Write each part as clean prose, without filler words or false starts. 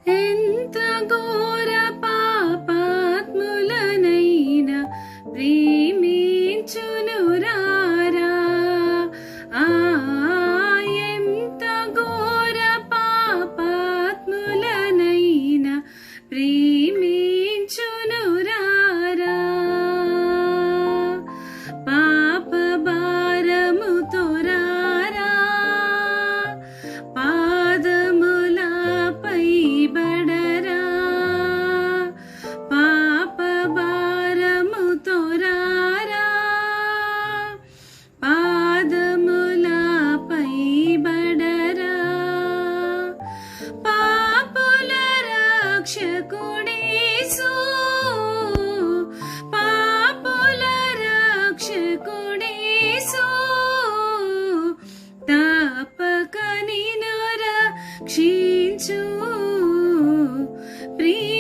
ఎంత ఘోర పాపాత్ములనైనా ప్రేమించునురారా. ఎంత ఘోర పాపాత్ములనైనా ప్రేమించునురారా. పాప భారముతో రారా, పాదములపై బడరా. పాప భారముతో రారా, పాదములపై బడరా. పాపుల రక్షకుడేసు, పాపుల రక్షకుడేసు, తప్పక నిన్ను రక్షించు. ప్రేమామృతధారలు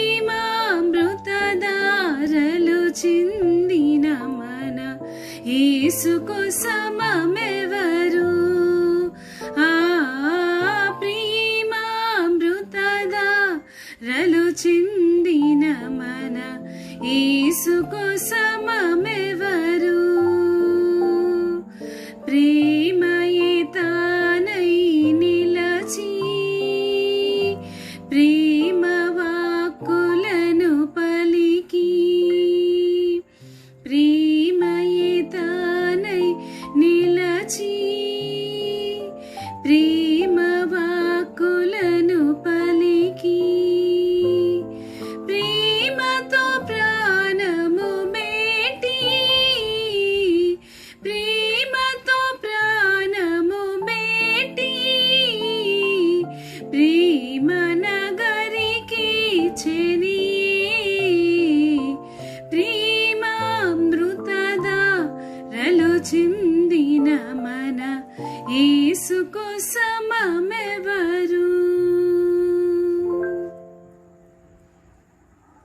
చిందిన మన యేసుకు సమమెవరు? ప్రేమామృతధారలు చిందిన మన యేసుకు సమమెవరు? ప్రేమయే తానై నిలచి, ప్రేమ వాక్కులను పలికి. ప్రేమయే తానై నిలచి, ప్రేమ వాక్కులను పలికి. ప్రేమతో ప్రాణము బేటి, ప్రేమతో ప్రాణము బేటి. ప్రేమ నగరికి చెనియే, ప్రేమామృతధారలు చిందిన మన యేసుకు సమమెవరు?